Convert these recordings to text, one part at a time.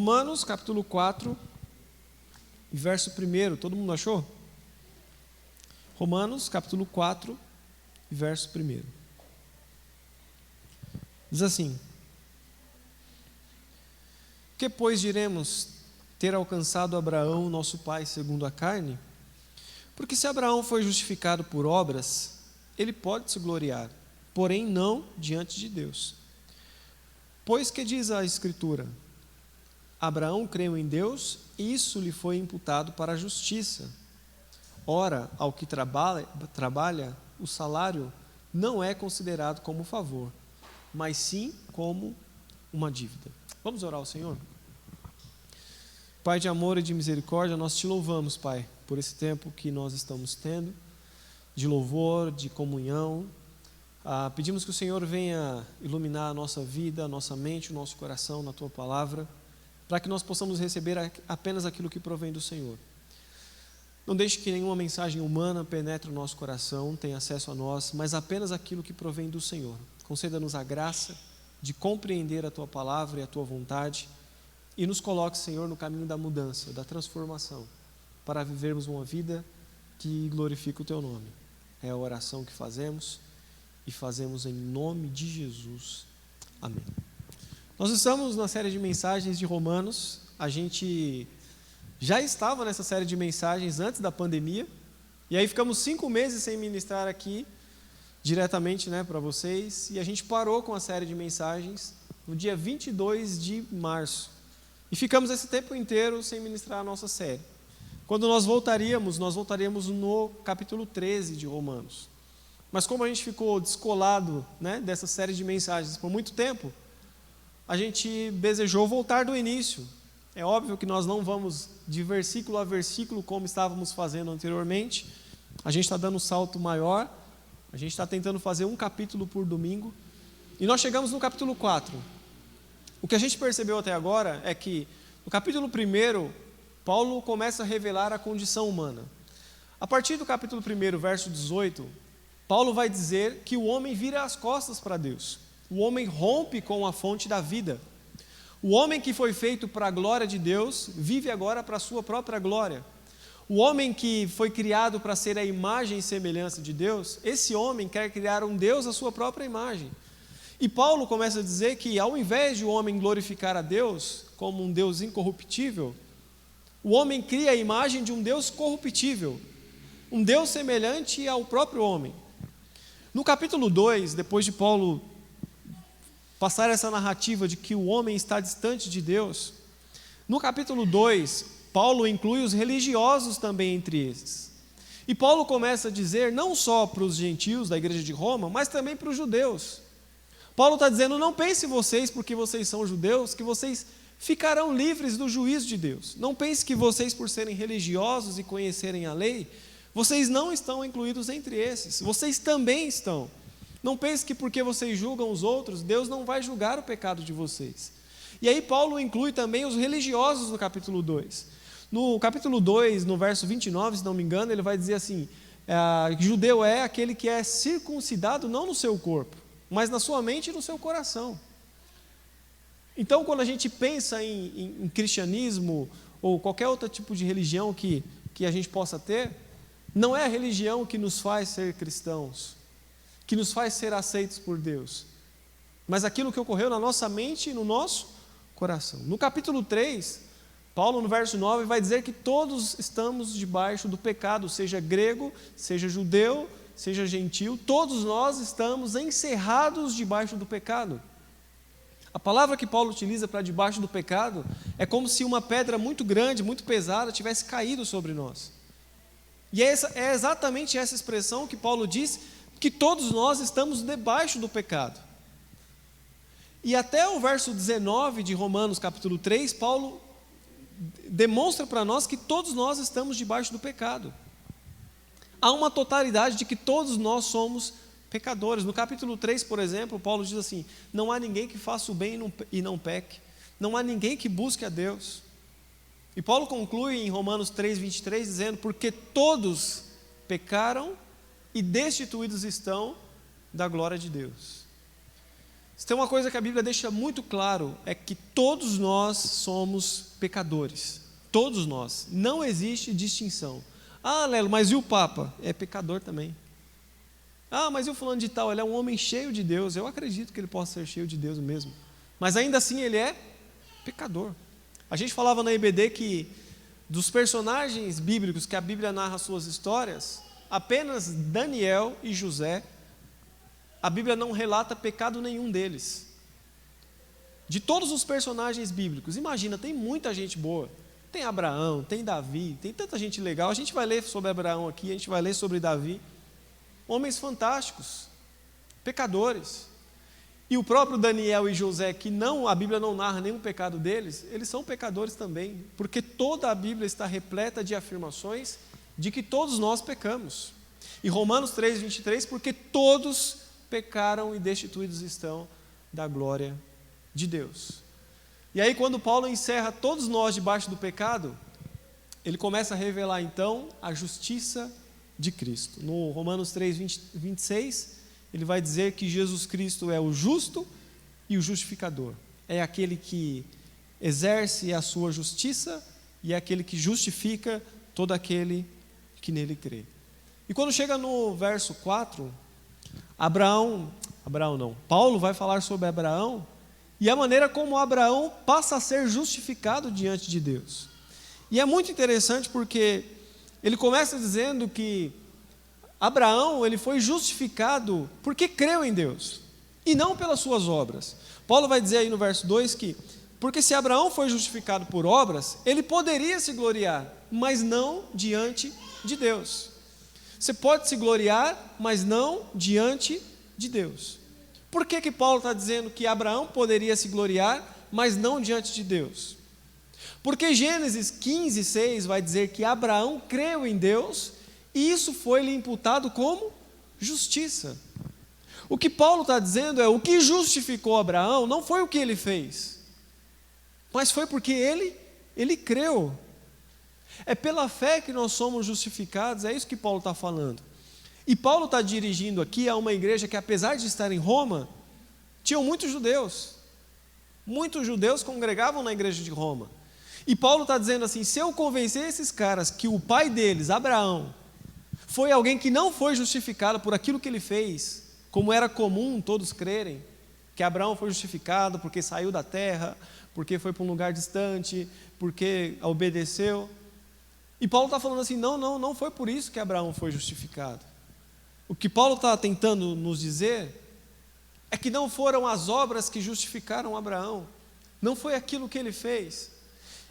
Romanos, capítulo 4, verso 1. Todo mundo achou? Romanos, capítulo 4, verso 1. Diz assim: que, pois, diremos ter alcançado Abraão, nosso pai, segundo a carne? Porque se Abraão foi justificado por obras, ele pode se gloriar, porém não diante de Deus. Pois que diz a Escritura: Abraão creu em Deus, e isso lhe foi imputado para a justiça. Ora, ao que trabalha, o salário não é considerado como favor, mas sim como uma dívida. Vamos orar ao Senhor? Pai de amor e de misericórdia, nós te louvamos, Pai, por esse tempo que nós estamos tendo, de louvor, de comunhão. Pedimos que o Senhor venha iluminar a nossa vida, a nossa mente, o nosso coração na Tua Palavra, para que nós possamos receber apenas aquilo que provém do Senhor. Não deixe que nenhuma mensagem humana penetre o nosso coração, tenha acesso a nós, mas apenas aquilo que provém do Senhor. Conceda-nos a graça de compreender a Tua Palavra e a Tua vontade, e nos coloque, Senhor, no caminho da mudança, da transformação, para vivermos uma vida que glorifica o Teu nome. É a oração que fazemos, e fazemos em nome de Jesus. Amém. Nós estamos na série de mensagens de Romanos. A gente já estava nessa série de mensagens antes da pandemia, e aí ficamos 5 meses sem ministrar aqui, diretamente, para vocês, e a gente parou com a série de mensagens no dia 22 de março. E ficamos esse tempo inteiro sem ministrar a nossa série. Quando nós voltaríamos no capítulo 13 de Romanos. Mas como a gente ficou descolado, dessa série de mensagens por muito tempo, a gente desejou voltar do início. É óbvio que nós não vamos de versículo a versículo como estávamos fazendo anteriormente. A gente está dando um salto maior. A gente está tentando fazer um capítulo por domingo. E nós chegamos no capítulo 4. O que a gente percebeu até agora é que, no capítulo 1, Paulo começa a revelar a condição humana. A partir do capítulo 1, verso 18, Paulo vai dizer que o homem vira as costas para Deus. O homem rompe com a fonte da vida. O homem que foi feito para a glória de Deus, vive agora para a sua própria glória. O homem que foi criado para ser a imagem e semelhança de Deus, esse homem quer criar um Deus à sua própria imagem. E Paulo começa a dizer que, ao invés de o homem glorificar a Deus como um Deus incorruptível, o homem cria a imagem de um Deus corruptível, um Deus semelhante ao próprio homem. No capítulo 2, depois de Paulo passar essa narrativa de que o homem está distante de Deus, no capítulo 2, Paulo inclui os religiosos também entre esses. E Paulo começa a dizer, não só para os gentios da igreja de Roma, mas também para os judeus. Paulo está dizendo, não pense vocês, porque vocês são judeus, que vocês ficarão livres do juízo de Deus. Não pense que vocês, por serem religiosos e conhecerem a lei, vocês não estão incluídos entre esses. Vocês também estão. Não pense que porque vocês julgam os outros, Deus não vai julgar o pecado de vocês. E aí Paulo inclui também os religiosos no capítulo 2. No capítulo 2, no verso 29, se não me engano, ele vai dizer assim, judeu é aquele que é circuncidado não no seu corpo, mas na sua mente e no seu coração. Então, quando a gente pensa em cristianismo ou qualquer outro tipo de religião que a gente possa ter, não é a religião que nos faz ser cristãos, que nos faz ser aceitos por Deus, mas aquilo que ocorreu na nossa mente e no nosso coração. No capítulo 3, Paulo, no verso 9, vai dizer que todos estamos debaixo do pecado, seja grego, seja judeu, seja gentil, todos nós estamos encerrados debaixo do pecado. A palavra que Paulo utiliza para debaixo do pecado é como se uma pedra muito grande, muito pesada, tivesse caído sobre nós. E é exatamente essa expressão que Paulo diz, que todos nós estamos debaixo do pecado. E até o verso 19 de Romanos capítulo 3, Paulo demonstra para nós que todos nós estamos debaixo do pecado. Há uma totalidade de que todos nós somos pecadores. No capítulo 3, por exemplo, Paulo diz assim, não há ninguém que faça o bem e não peque, não há ninguém que busque a Deus. E Paulo conclui em Romanos 3, 23, dizendo, porque todos pecaram e destituídos estão da glória de Deus. Se tem uma coisa que a Bíblia deixa muito claro, é que todos nós somos pecadores. Todos nós. Não existe distinção. Ah, Lelo, mas e o Papa? É pecador também. Ah, mas e o fulano de tal? Ele é um homem cheio de Deus. Eu acredito que ele possa ser cheio de Deus mesmo. Mas ainda assim ele é pecador. A gente falava na IBD que dos personagens bíblicos que a Bíblia narra suas histórias, apenas Daniel e José, a Bíblia não relata pecado nenhum deles. De todos os personagens bíblicos, imagina, tem muita gente boa. Tem Abraão, tem Davi, tem tanta gente legal. A gente vai ler sobre Abraão aqui, a gente vai ler sobre Davi. Homens fantásticos, pecadores. E o próprio Daniel e José, que a Bíblia não narra nenhum pecado deles, eles são pecadores também, porque toda a Bíblia está repleta de afirmações de que todos nós pecamos. E Romanos 3:23, porque todos pecaram e destituídos estão da glória de Deus. E aí quando Paulo encerra todos nós debaixo do pecado, ele começa a revelar então a justiça de Cristo. No Romanos 3:26, ele vai dizer que Jesus Cristo é o justo e o justificador. É aquele que exerce a sua justiça e é aquele que justifica todo aquele que nele crê. E quando chega no verso 4, Paulo vai falar sobre Abraão e a maneira como Abraão passa a ser justificado diante de Deus. E é muito interessante porque ele começa dizendo que Abraão, ele foi justificado porque creu em Deus e não pelas suas obras. Paulo vai dizer aí no verso 2 que, porque se Abraão foi justificado por obras, ele poderia se gloriar, mas não diante de Deus. Você pode se gloriar, mas não diante de Deus. Por que Paulo está dizendo que Abraão poderia se gloriar, mas não diante de Deus? Porque Gênesis 15:6 vai dizer que Abraão creu em Deus e isso foi-lhe imputado como justiça. O que Paulo está dizendo é: o que justificou Abraão não foi o que ele fez, mas foi porque ele creu. É pela fé que nós somos justificados, é isso que Paulo está falando. E Paulo está dirigindo aqui a uma igreja que, apesar de estar em Roma, tinham muitos judeus. Muitos judeus congregavam na igreja de Roma. E Paulo está dizendo assim: se eu convencer esses caras que o pai deles, Abraão, foi alguém que não foi justificado por aquilo que ele fez, como era comum todos crerem, que Abraão foi justificado porque saiu da terra, porque foi para um lugar distante, porque obedeceu. E Paulo está falando assim: não foi por isso que Abraão foi justificado. O que Paulo está tentando nos dizer é que não foram as obras que justificaram Abraão, não foi aquilo que ele fez.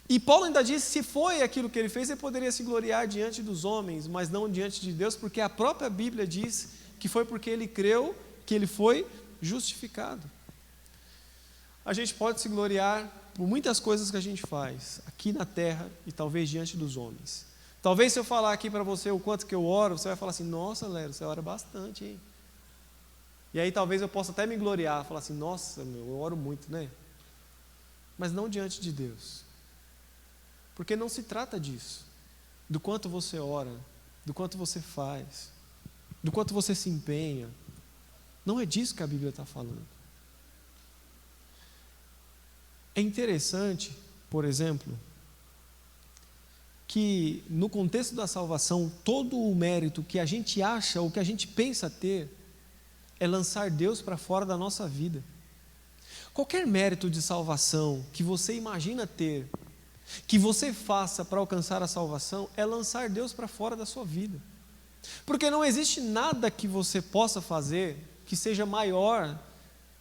E Paulo ainda diz: se foi aquilo que ele fez, ele poderia se gloriar diante dos homens, mas não diante de Deus, porque a própria Bíblia diz que foi porque ele creu que ele foi justificado. A gente pode se gloriar por muitas coisas que a gente faz, aqui na terra e talvez diante dos homens. Talvez se eu falar aqui para você o quanto que eu oro, você vai falar assim: nossa, Lero, você ora bastante, hein? E aí talvez eu possa até me gloriar, falar assim: nossa, eu oro muito, né? Mas não diante de Deus. Porque não se trata disso, do quanto você ora, do quanto você faz, do quanto você se empenha. Não é disso que a Bíblia está falando. É interessante, por exemplo, que no contexto da salvação, todo o mérito que a gente acha ou que a gente pensa ter é lançar Deus para fora da nossa vida. Qualquer mérito de salvação que você imagina ter, que você faça para alcançar a salvação, é lançar Deus para fora da sua vida. Porque não existe nada que você possa fazer que seja maior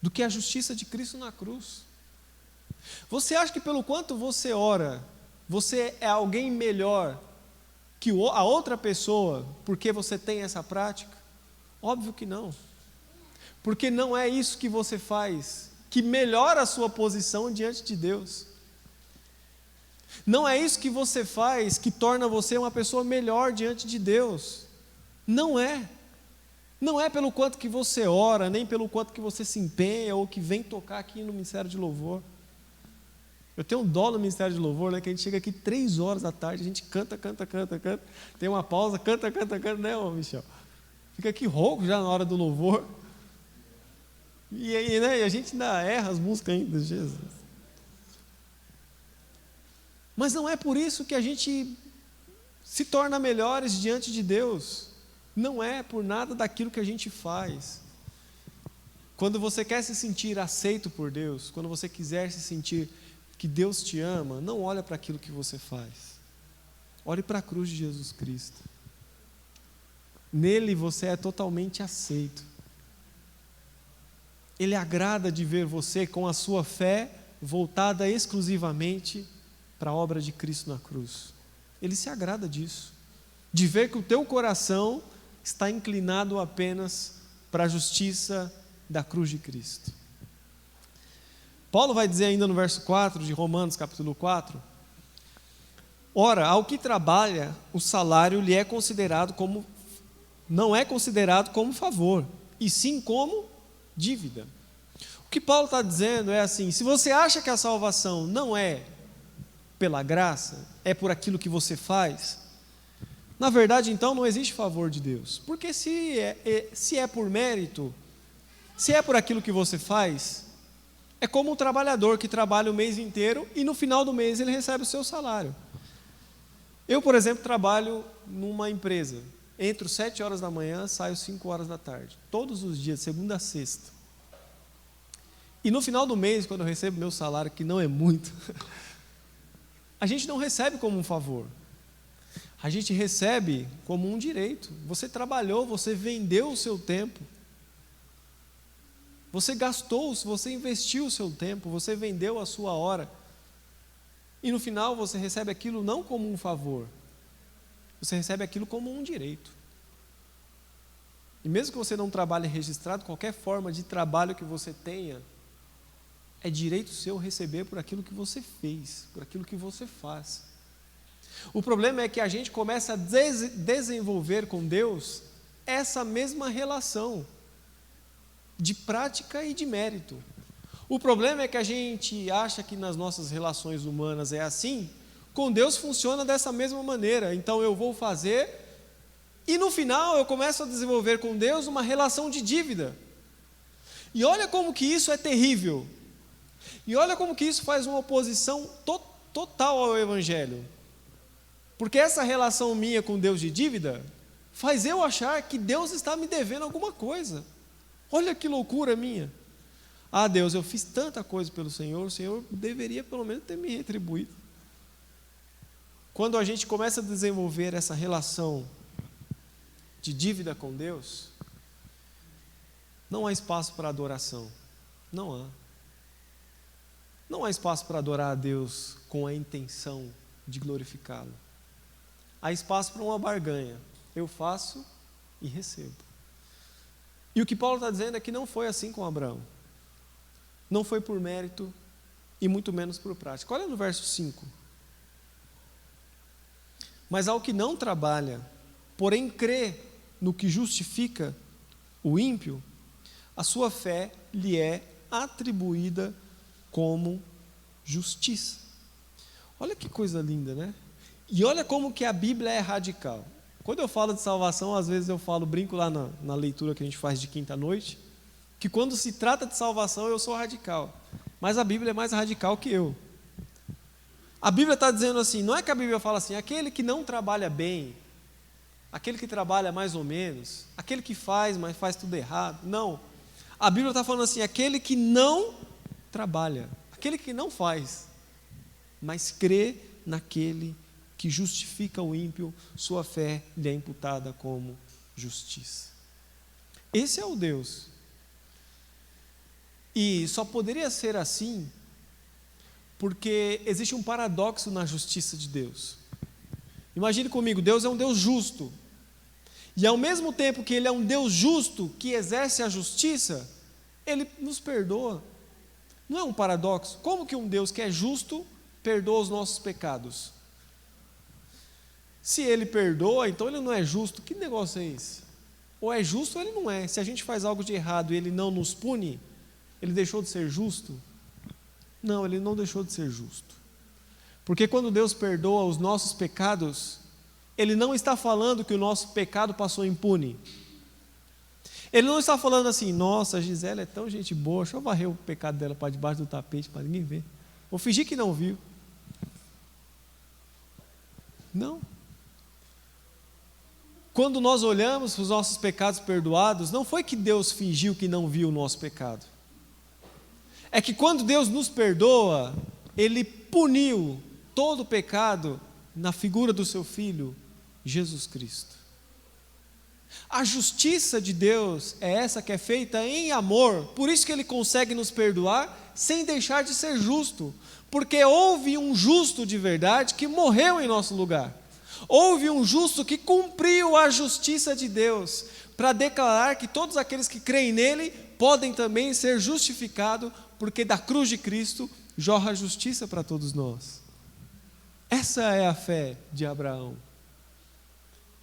do que a justiça de Cristo na cruz. Você acha que pelo quanto você ora, você é alguém melhor que a outra pessoa porque você tem essa prática? Óbvio que não. Porque não é isso que você faz que melhora a sua posição diante de Deus. Não é isso que você faz que torna você uma pessoa melhor diante de Deus. Não é. Não é pelo quanto que você ora, nem pelo quanto que você se empenha ou que vem tocar aqui no Ministério de Louvor. Eu tenho um dó no Ministério de Louvor, né, que a gente chega aqui 3 horas da tarde, a gente canta, tem uma pausa, canta, né, ô Michel? Fica aqui rouco já na hora do louvor. E aí, né, a gente ainda erra as músicas ainda, Jesus. Mas não é por isso que a gente se torna melhores diante de Deus. Não é por nada daquilo que a gente faz. Quando você quer se sentir aceito por Deus, quando você quiser se sentir que Deus te ama, não olha para aquilo que você faz. Olhe para a cruz de Jesus Cristo. Nele você é totalmente aceito. Ele agrada de ver você com a sua fé voltada exclusivamente para a obra de Cristo na cruz. Ele se agrada disso, de ver que o teu coração está inclinado apenas para a justiça da cruz de Cristo. Paulo vai dizer ainda no verso 4 de Romanos capítulo 4: ora, ao que trabalha, o salário lhe é considerado como, não é considerado como favor, e sim como dívida. O que Paulo está dizendo é assim: se você acha que a salvação não é pela graça, é por aquilo que você faz, na verdade então não existe favor de Deus, porque se é por mérito, se é por aquilo que você faz, é como um trabalhador que trabalha o mês inteiro e no final do mês ele recebe o seu salário. Eu, por exemplo, trabalho numa empresa, entro 7 horas da manhã, saio 5 horas da tarde, todos os dias, segunda a sexta. E no final do mês, quando eu recebo meu salário, que não é muito, a gente não recebe como um favor, a gente recebe como um direito. Você trabalhou, você vendeu o seu tempo, você gastou, você investiu o seu tempo, você vendeu a sua hora, e no final você recebe aquilo não como um favor, você recebe aquilo como um direito. E mesmo que você não trabalhe registrado, qualquer forma de trabalho que você tenha, é direito seu receber por aquilo que você fez, por aquilo que você faz. O problema é que a gente começa a desenvolver com Deus essa mesma relação de prática e de mérito. O problema é que a gente acha que nas nossas relações humanas é assim, com Deus funciona dessa mesma maneira. Então eu vou fazer, e no final eu começo a desenvolver com Deus uma relação de dívida. E olha como que isso é terrível. E olha como que isso faz uma oposição total ao Evangelho. Porque essa relação minha com Deus de dívida faz eu achar que Deus está me devendo alguma coisa. Olha que loucura minha. Ah, Deus, eu fiz tanta coisa pelo Senhor, o Senhor deveria pelo menos ter me retribuído. Quando a gente começa a desenvolver essa relação de dívida com Deus, não há espaço para adoração. Não há. Não há espaço para adorar a Deus com a intenção de glorificá-lo. Há espaço para uma barganha. Eu faço e recebo. E o que Paulo está dizendo é que não foi assim com Abraão. Não foi por mérito e muito menos por prática. Olha no verso 5. Mas ao que não trabalha, porém crê no que justifica o ímpio, a sua fé lhe é atribuída como justiça. Olha que coisa linda, né? E olha como que a Bíblia é radical. Quando eu falo de salvação, às vezes eu brinco lá na leitura que a gente faz de quinta-noite, que quando se trata de salvação eu sou radical, mas a Bíblia é mais radical que eu. A Bíblia está dizendo assim, não é que a Bíblia fala assim, aquele que não trabalha bem, aquele que trabalha mais ou menos, aquele que faz, mas faz tudo errado. Não, a Bíblia está falando assim, aquele que não trabalha, aquele que não faz, mas crê naquele que justifica o ímpio, sua fé lhe é imputada como justiça. Esse é o Deus. E só poderia ser assim porque existe um paradoxo na justiça de Deus. Imagine comigo, Deus é um Deus justo. E ao mesmo tempo que Ele é um Deus justo, que exerce a justiça, Ele nos perdoa. Não é um paradoxo? Como que um Deus que é justo perdoa os nossos pecados? Se Ele perdoa, então Ele não é justo. Que negócio é esse? Ou é justo ou Ele não é. Se a gente faz algo de errado e Ele não nos pune, Ele deixou de ser justo? Não, Ele não deixou de ser justo. Porque quando Deus perdoa os nossos pecados, Ele não está falando que o nosso pecado passou impune. Ele não está falando assim, nossa, a Gisele é tão gente boa, deixa eu varrer o pecado dela para debaixo do tapete, para ninguém ver. Vou fingir que não viu. Não. Quando nós olhamos para os nossos pecados perdoados, não foi que Deus fingiu que não viu o nosso pecado. É que quando Deus nos perdoa, Ele puniu todo o pecado na figura do seu Filho, Jesus Cristo. A justiça de Deus é essa que é feita em amor, por isso que Ele consegue nos perdoar sem deixar de ser justo, porque houve um justo de verdade que morreu em nosso lugar. Houve um justo que cumpriu a justiça de Deus, para declarar que todos aqueles que creem nele podem também ser justificados, porque da cruz de Cristo jorra a justiça para todos nós. Essa é a fé de Abraão,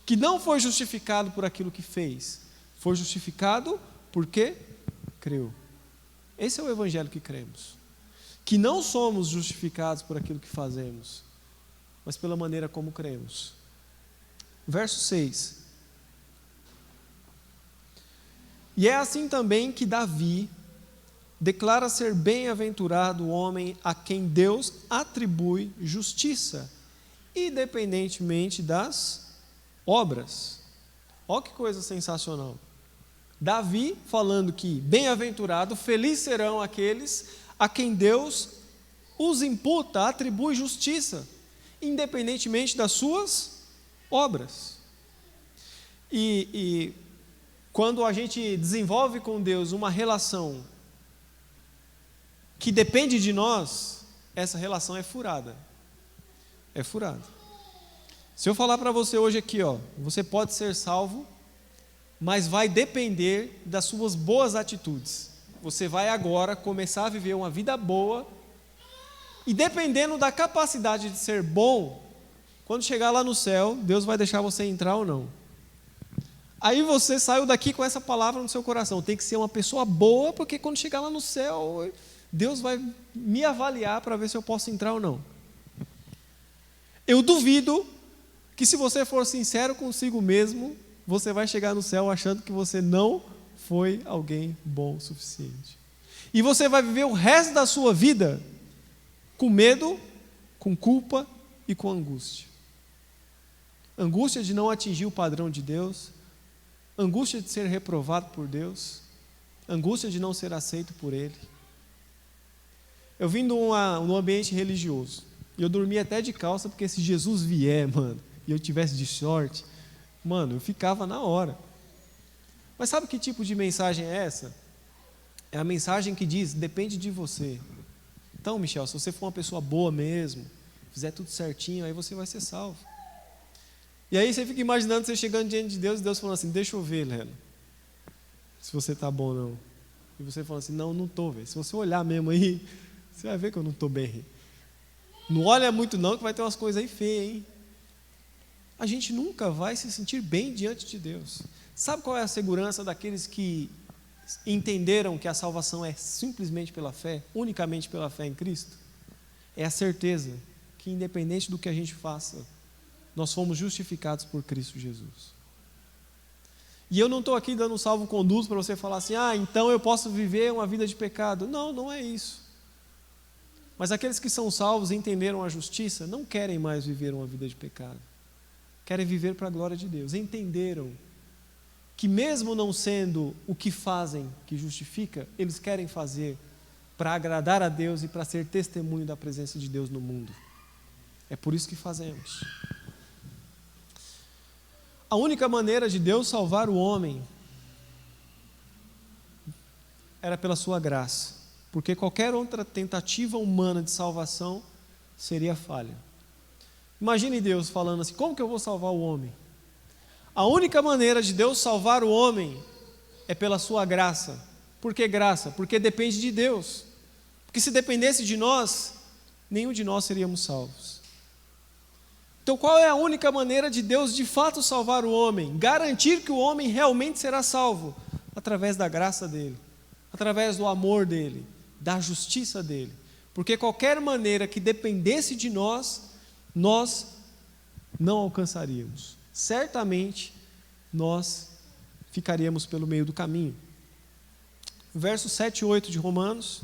que não foi justificado por aquilo que fez, foi justificado porque creu. Esse é o evangelho que cremos, que não somos justificados por aquilo que fazemos, mas pela maneira como cremos. Verso 6. E é assim também que Davi declara ser bem-aventurado o homem a quem Deus atribui justiça, independentemente das obras. Olha que coisa sensacional. Davi falando que bem-aventurado, felizes serão aqueles a quem Deus os imputa, atribui justiça, independentemente das suas obras. E quando a gente desenvolve com Deus uma relação que depende de nós, essa relação é furada. É furada. Se eu falar para você hoje aqui, você pode ser salvo, mas vai depender das suas boas atitudes. Você vai agora começar a viver uma vida boa, e dependendo da capacidade de ser bom, quando chegar lá no céu, Deus vai deixar você entrar ou não. Aí você saiu daqui com essa palavra no seu coração, tem que ser uma pessoa boa, porque quando chegar lá no céu, Deus vai me avaliar para ver se eu posso entrar ou não. Eu duvido que, se você for sincero consigo mesmo, você vai chegar no céu achando que você não foi alguém bom o suficiente. E você vai viver o resto da sua vida com medo, com culpa e com angústia. Angústia de não atingir o padrão de Deus, angústia de ser reprovado por Deus, angústia de não ser aceito por Ele. Eu vim num ambiente religioso, e eu dormia até de calça, porque se Jesus vier, e eu tivesse de short, eu ficava na hora. Mas sabe que tipo de mensagem é essa? É a mensagem que diz, depende de você. Então, Michel, se você for uma pessoa boa mesmo, fizer tudo certinho, aí você vai ser salvo. E aí você fica imaginando você chegando diante de Deus, e Deus falando assim, deixa eu ver, Leno, se você está bom ou não. E você falando assim, não estou, velho. Se você olhar mesmo aí, você vai ver que eu não estou bem. Não olha muito não, que vai ter umas coisas aí feias, hein? A gente nunca vai se sentir bem diante de Deus. Sabe qual é a segurança daqueles que entenderam que a salvação é simplesmente pela fé, unicamente pela fé em Cristo? É a certeza que, independente do que a gente faça, nós fomos justificados por Cristo Jesus. E eu não estou aqui dando um salvo-conduto para você falar assim, então eu posso viver uma vida de pecado. Não, não é isso. Mas aqueles que são salvos e entenderam a justiça, não querem mais viver uma vida de pecado. Querem viver para a glória de Deus. Entenderam que, mesmo não sendo o que fazem que justifica, eles querem fazer para agradar a Deus e para ser testemunho da presença de Deus no mundo. É por isso que fazemos. A única maneira de Deus salvar o homem era pela sua graça, porque qualquer outra tentativa humana de salvação seria falha. Imagine Deus falando assim, como que eu vou salvar o homem? A única maneira de Deus salvar o homem é pela sua graça. Por que graça? Porque depende de Deus. Porque se dependesse de nós, nenhum de nós seríamos salvos. Então qual é a única maneira de Deus de fato salvar o homem? Garantir que o homem realmente será salvo? Através da graça dele, através do amor dele, da justiça dele. Porque qualquer maneira que dependesse de nós, nós não alcançaríamos. Certamente nós ficaríamos pelo meio do caminho. Versos 7 e 8 de Romanos.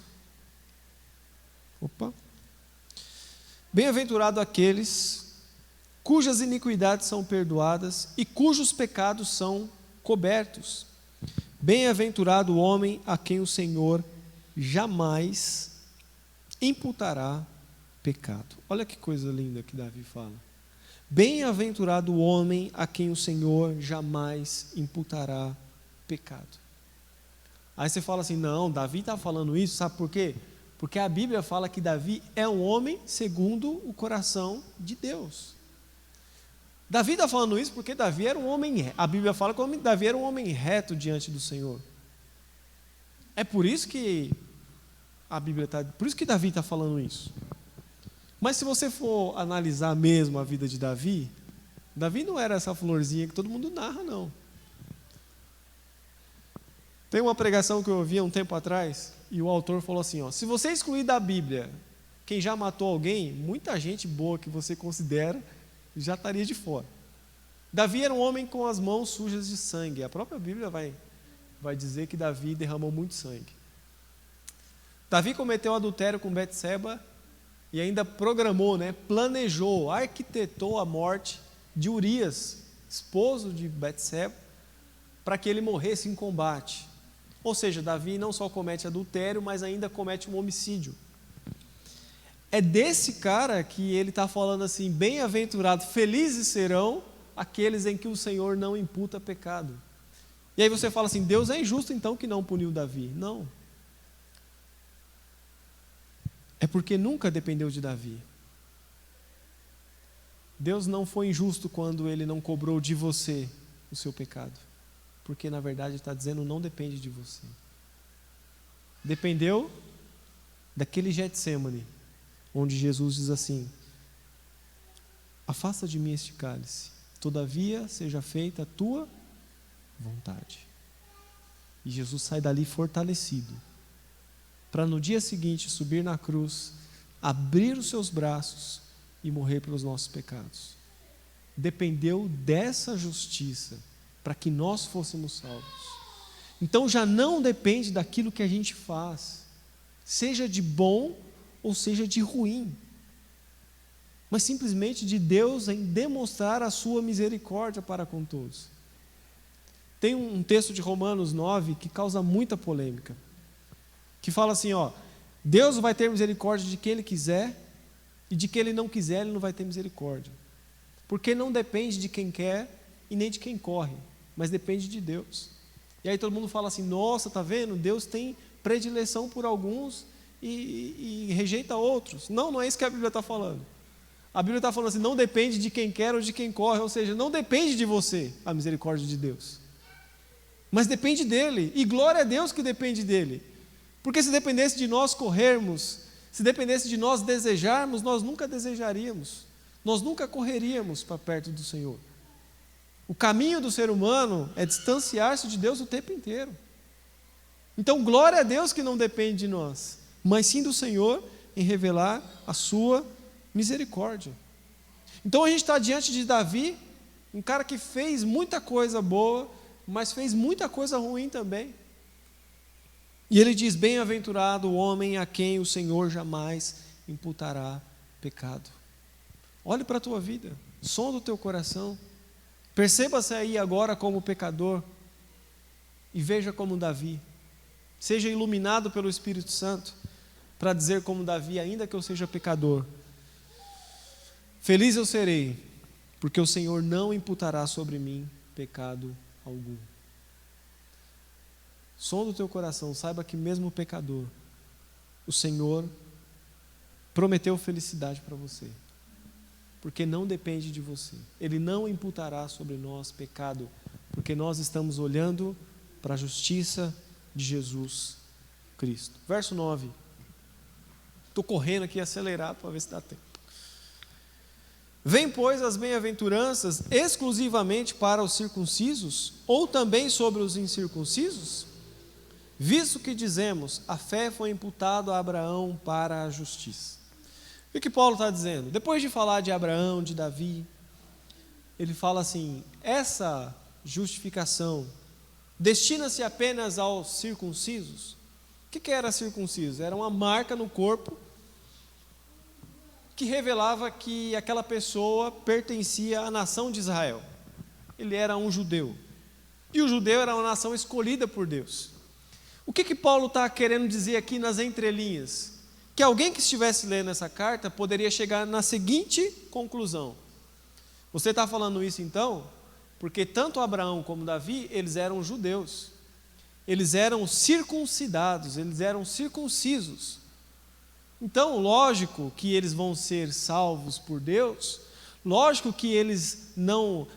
Bem-aventurado aqueles cujas iniquidades são perdoadas e cujos pecados são cobertos. Bem-aventurado o homem a quem o Senhor jamais imputará pecado. Olha que coisa linda que Davi fala. Bem-aventurado o homem a quem o Senhor jamais imputará pecado. Aí você fala assim, não, Davi está falando isso, sabe por quê? Porque a Bíblia fala que Davi é um homem segundo o coração de Deus. Davi está falando isso porque Davi era um homem, a Bíblia fala que Davi era um homem reto diante do Senhor. É por isso que por isso que Davi está falando isso. Mas se você for analisar mesmo a vida de Davi, Davi não era essa florzinha que todo mundo narra, não. Tem uma pregação que eu ouvi há um tempo atrás, e o autor falou assim, se você excluir da Bíblia quem já matou alguém, muita gente boa que você considera já estaria de fora. Davi era um homem com as mãos sujas de sangue. A própria Bíblia vai dizer que Davi derramou muito sangue. Davi cometeu adultério com Betseba e ainda programou, planejou, arquitetou a morte de Urias, esposo de Betseba, para que ele morresse em combate. Ou seja, Davi não só comete adultério, mas ainda comete um homicídio. É desse cara que ele está falando assim, bem-aventurado, felizes serão aqueles em que o Senhor não imputa pecado. E aí você fala assim, Deus é injusto então que não puniu Davi. Não. É porque nunca dependeu de Davi. Deus não foi injusto quando Ele não cobrou de você o seu pecado. Porque na verdade Ele está dizendo, não depende de você. Dependeu daquele Getsêmani, onde Jesus diz assim, afasta de mim este cálice, todavia seja feita a tua vontade. E Jesus sai dali fortalecido, para no dia seguinte subir na cruz, abrir os seus braços e morrer pelos nossos pecados. Dependeu dessa justiça, para que nós fôssemos salvos. Então já não depende daquilo que a gente faz, seja de bom ou seja de ruim, mas simplesmente de Deus em demonstrar a sua misericórdia para com todos. Tem um texto de Romanos 9 que causa muita polêmica, que fala assim, Deus vai ter misericórdia de quem Ele quiser, e de quem Ele não quiser, Ele não vai ter misericórdia, porque não depende de quem quer e nem de quem corre, mas depende de Deus. E aí todo mundo fala assim, nossa, está vendo? Deus tem predileção por alguns e rejeita outros. Não é isso que a Bíblia está falando. A Bíblia está falando assim, não depende de quem quer ou de quem corre, ou seja, não depende de você a misericórdia de Deus, mas depende dEle, e glória a Deus que depende dEle, porque se dependesse de nós corrermos, se dependesse de nós desejarmos, nós nunca desejaríamos, nós nunca correríamos para perto do Senhor. O caminho do ser humano é distanciar-se de Deus o tempo inteiro. Então, glória a Deus que não depende de nós, mas sim do Senhor em revelar a sua misericórdia. Então a gente está diante de Davi, um cara que fez muita coisa boa, mas fez muita coisa ruim também. E ele diz, bem-aventurado o homem a quem o Senhor jamais imputará pecado. Olhe para a tua vida, sonda o teu coração, perceba-se aí agora como pecador e veja como Davi. Seja iluminado pelo Espírito Santo para dizer como Davi, ainda que eu seja pecador, feliz eu serei, porque o Senhor não imputará sobre mim pecado algum. Sonda o teu coração, saiba que mesmo pecador, o Senhor prometeu felicidade para você, porque não depende de você. Ele não imputará sobre nós pecado, porque nós estamos olhando para a justiça de Jesus Cristo. Verso 9. Estou correndo aqui acelerado para ver se dá tempo. Vem, pois, as bem-aventuranças exclusivamente para os circuncisos, ou também sobre os incircuncisos? Visto que dizemos, a fé foi imputada a Abraão para a justiça. E o que Paulo está dizendo? Depois de falar de Abraão, de Davi, ele fala assim, essa justificação destina-se apenas aos circuncisos? O que era circunciso? Era uma marca no corpo que revelava que aquela pessoa pertencia à nação de Israel. Ele era um judeu. E o judeu era uma nação escolhida por Deus. O que Paulo está querendo dizer aqui nas entrelinhas? Que alguém que estivesse lendo essa carta poderia chegar na seguinte conclusão: você está falando isso então porque tanto Abraão como Davi, eles eram judeus, eles eram circuncidados, eles eram circuncisos. Então, lógico que eles vão ser salvos por Deus, lógico que eles não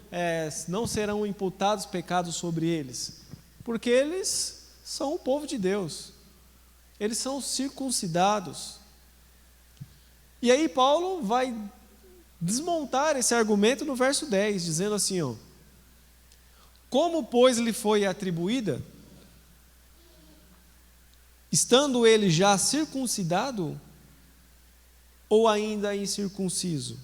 serão imputados pecados sobre eles, porque eles são o povo de Deus, eles são circuncidados. E aí Paulo vai desmontar esse argumento no verso 10, dizendo assim, como pois lhe foi atribuída, estando ele já circuncidado, ou ainda incircunciso?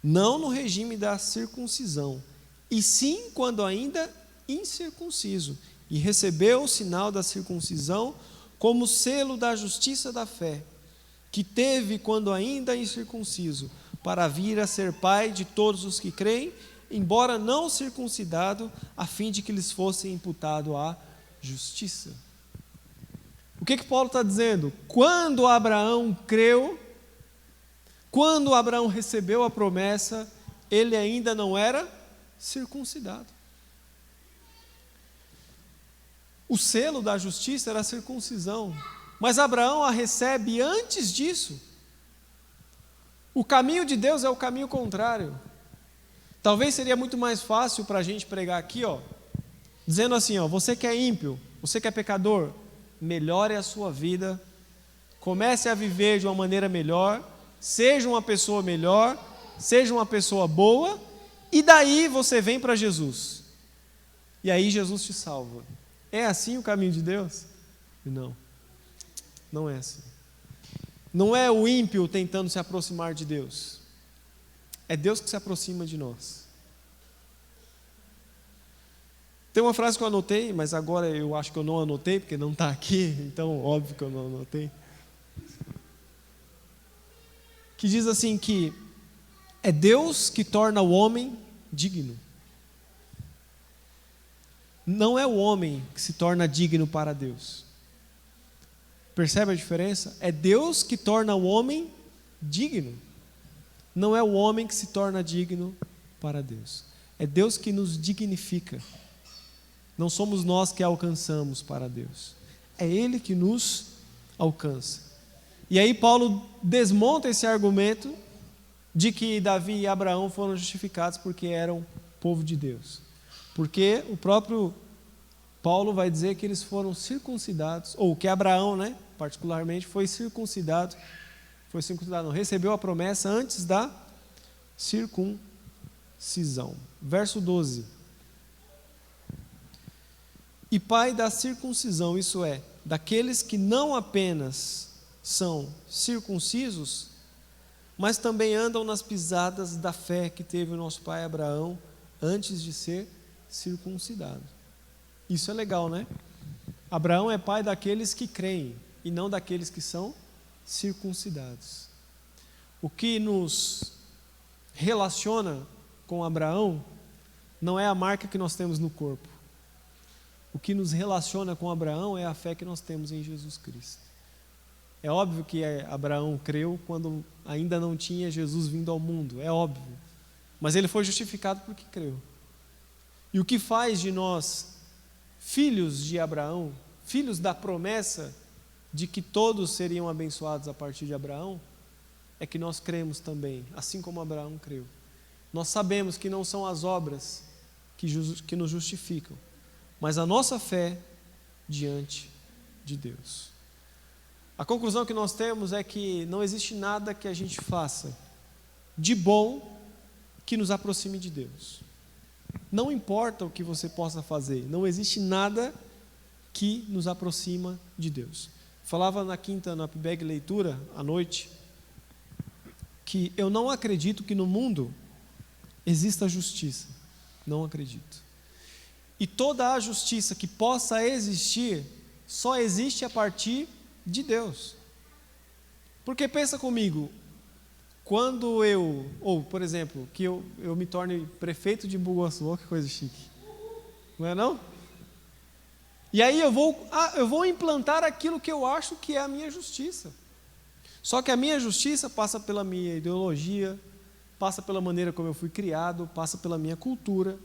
Não no regime da circuncisão, e sim quando ainda incircunciso, e recebeu o sinal da circuncisão como selo da justiça da fé, que teve quando ainda incircunciso, para vir a ser pai de todos os que creem, embora não circuncidado, a fim de que lhes fosse imputado a justiça. O que Paulo está dizendo? Quando Abraão creu, quando Abraão recebeu a promessa, ele ainda não era circuncidado. O selo da justiça era a circuncisão, mas Abraão a recebe antes disso. O caminho de Deus é o caminho contrário. Talvez seria muito mais fácil para a gente pregar aqui, dizendo assim, você que é ímpio, você que é pecador, melhore a sua vida, comece a viver de uma maneira melhor, seja uma pessoa melhor, seja uma pessoa boa, e daí você vem para Jesus, e aí Jesus te salva. É assim o caminho de Deus? Não, não é assim. Não é o ímpio tentando se aproximar de Deus, é Deus que se aproxima de nós. Tem uma frase que eu anotei, mas agora eu acho que eu não anotei, porque não está aqui, então óbvio que eu não anotei. Que diz assim que é Deus que torna o homem digno. Não é o homem que se torna digno para Deus. Percebe a diferença? É Deus que torna o homem digno. Não é o homem que se torna digno para Deus. É Deus que nos dignifica. Não somos nós que alcançamos para Deus. É Ele que nos alcança. E aí Paulo desmonta esse argumento de que Davi e Abraão foram justificados porque eram povo de Deus. Porque o próprio Paulo vai dizer que eles foram circuncidados, ou que Abraão, particularmente, foi circuncidado, não, recebeu a promessa antes da circuncisão. Verso 12. E pai da circuncisão, isso é, daqueles que não apenas são circuncisos, mas também andam nas pisadas da fé que teve o nosso pai Abraão antes de ser circuncidado. Isso é legal, né? Abraão é pai daqueles que creem e não daqueles que são circuncidados. O que nos relaciona com Abraão não é a marca que nós temos no corpo. O que nos relaciona com Abraão é a fé que nós temos em Jesus Cristo. É óbvio que Abraão creu quando ainda não tinha Jesus vindo ao mundo, é óbvio. Mas ele foi justificado porque creu. E o que faz de nós filhos de Abraão, filhos da promessa de que todos seriam abençoados a partir de Abraão, é que nós cremos também, assim como Abraão creu. Nós sabemos que não são as obras que nos justificam, mas a nossa fé diante de Deus. A conclusão que nós temos é que não existe nada que a gente faça de bom que nos aproxime de Deus. Não importa o que você possa fazer, não existe nada que nos aproxima de Deus. Falava na quinta, na PBEG Leitura, à noite, que eu não acredito que no mundo exista justiça. Não acredito. E toda a justiça que possa existir, só existe a partir de Deus. Porque pensa comigo, quando por exemplo, que eu me torne prefeito de Bugaçu, que coisa chique, não é não? E aí eu vou implantar aquilo que eu acho que é a minha justiça. Só que a minha justiça passa pela minha ideologia, passa pela maneira como eu fui criado, passa pela minha cultura.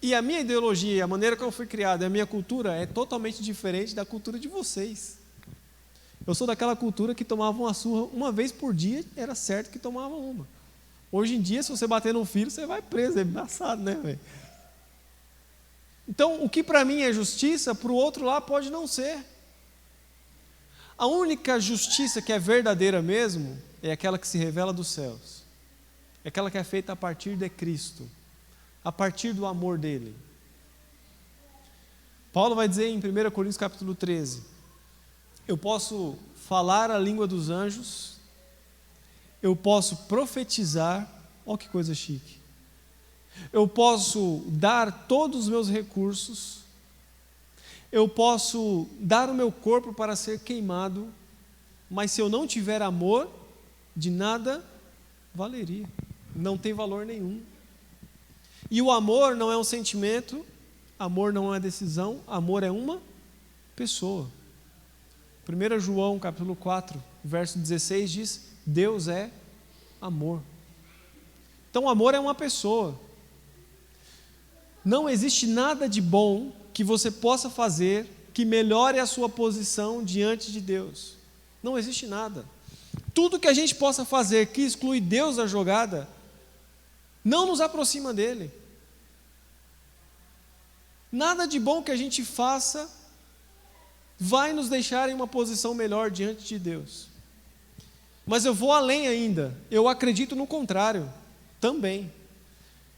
E a minha ideologia, a maneira como eu fui criado, a minha cultura é totalmente diferente da cultura de vocês. Eu sou daquela cultura que tomava uma surra uma vez por dia, era certo que tomava uma. Hoje em dia, se você bater num filho, você vai preso, é embaçado, né, velho? Então, o que para mim é justiça, para o outro lá pode não ser. A única justiça que é verdadeira mesmo, é aquela que se revela dos céus. É aquela que é feita a partir de Cristo, a partir do amor dele. Paulo vai dizer em 1 Coríntios capítulo 13, eu posso falar a língua dos anjos, eu posso profetizar, olha que coisa chique, eu posso dar todos os meus recursos, eu posso dar o meu corpo para ser queimado, mas se eu não tiver amor, de nada valeria, não tem valor nenhum. E o amor não é um sentimento, amor não é uma decisão, amor é uma pessoa. 1 João capítulo 4, verso 16 diz, Deus é amor. Então amor é uma pessoa. Não existe nada de bom que você possa fazer que melhore a sua posição diante de Deus. Não existe nada. Tudo que a gente possa fazer que exclui Deus da jogada, não nos aproxima dele. Nada de bom que a gente faça vai nos deixar em uma posição melhor diante de Deus. Mas eu vou além ainda, eu acredito no contrário, também.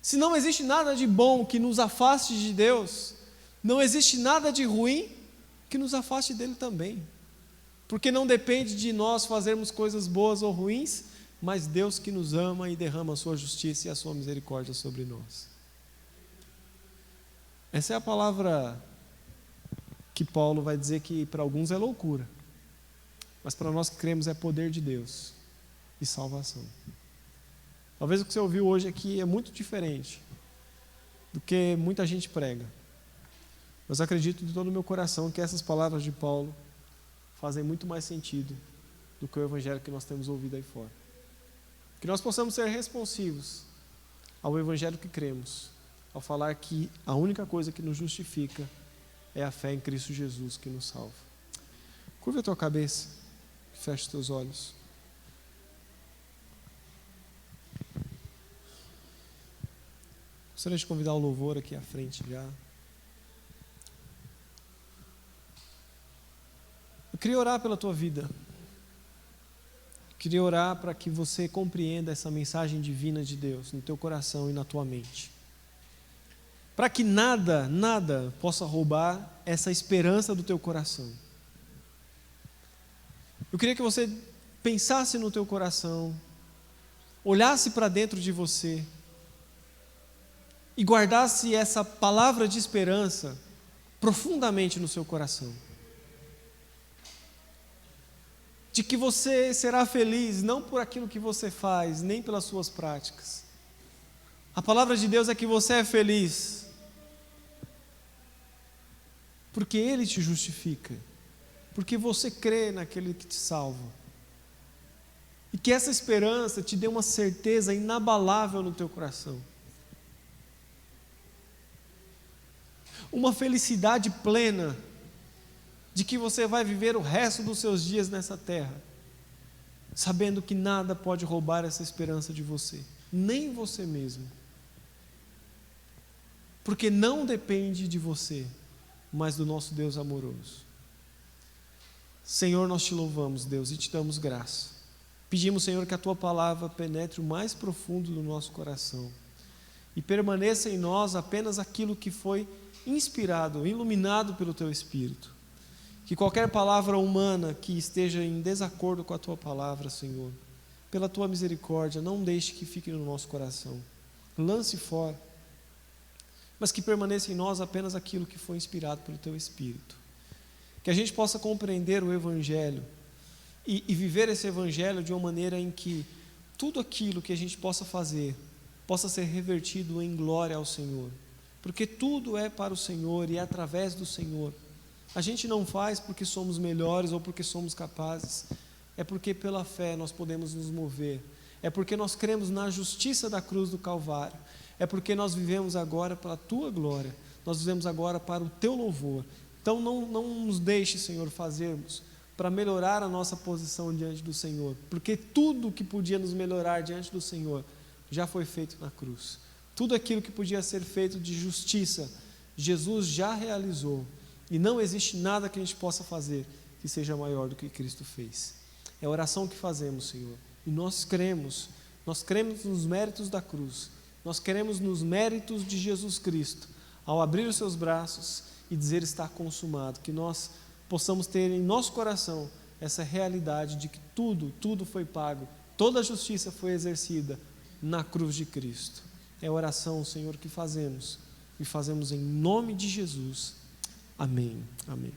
Se não existe nada de bom que nos afaste de Deus, não existe nada de ruim que nos afaste dele também. Porque não depende de nós fazermos coisas boas ou ruins, mas Deus que nos ama e derrama a sua justiça e a sua misericórdia sobre nós. Essa é a palavra que Paulo vai dizer que para alguns é loucura, mas para nós que cremos é poder de Deus e salvação. Talvez o que você ouviu hoje aqui é muito diferente do que muita gente prega, mas acredito de todo o meu coração que essas palavras de Paulo fazem muito mais sentido do que o evangelho que nós temos ouvido aí fora. Que nós possamos ser responsivos ao evangelho que cremos, ao falar que a única coisa que nos justifica é a fé em Cristo Jesus que nos salva. Curva a tua cabeça, feche os teus olhos. Gostaria de convidar o louvor aqui à frente já. Eu queria orar pela tua vida. Eu queria orar para que você compreenda essa mensagem divina de Deus no teu coração e na tua mente. Para que nada possa roubar essa esperança do teu coração. Eu queria que você pensasse no teu coração, olhasse para dentro de você e guardasse essa palavra de esperança profundamente no seu coração. De que você será feliz não por aquilo que você faz, nem pelas suas práticas. A palavra de Deus é que você é feliz porque Ele te justifica, porque você crê naquele que te salva. E que essa esperança te dê uma certeza inabalável no teu coração. Uma felicidade plena de que você vai viver o resto dos seus dias nessa terra, sabendo que nada pode roubar essa esperança de você, nem você mesmo. Porque não depende de você, mas do nosso Deus amoroso. Senhor, nós te louvamos, Deus, e te damos graça. Pedimos, Senhor, que a tua palavra penetre o mais profundo do nosso coração e permaneça em nós apenas aquilo que foi inspirado, iluminado pelo teu Espírito. Que qualquer palavra humana que esteja em desacordo com a tua palavra, Senhor, pela tua misericórdia, não deixe que fique no nosso coração. Lance fora. mas que permaneça em nós apenas aquilo que foi inspirado pelo Teu Espírito. Que a gente possa compreender o Evangelho e viver esse Evangelho de uma maneira em que tudo aquilo que a gente possa fazer possa ser revertido em glória ao Senhor, porque tudo é para o Senhor e é através do Senhor. A gente não faz porque somos melhores ou porque somos capazes, é porque pela fé nós podemos nos mover, é porque nós cremos na justiça da cruz do Calvário, é porque nós vivemos agora para a Tua glória, nós vivemos agora para o Teu louvor. Então não nos deixe, Senhor, fazermos para melhorar a nossa posição diante do Senhor, porque tudo que podia nos melhorar diante do Senhor já foi feito na cruz. Tudo aquilo que podia ser feito de justiça, Jesus já realizou, e não existe nada que a gente possa fazer que seja maior do que Cristo fez. É a oração que fazemos, Senhor, e nós cremos nos méritos da cruz, nós cremos nos méritos de Jesus Cristo, ao abrir os seus braços e dizer está consumado, que nós possamos ter em nosso coração essa realidade de que tudo foi pago, toda a justiça foi exercida na cruz de Cristo. É a oração, Senhor, que fazemos, e fazemos em nome de Jesus. Amém. Amém.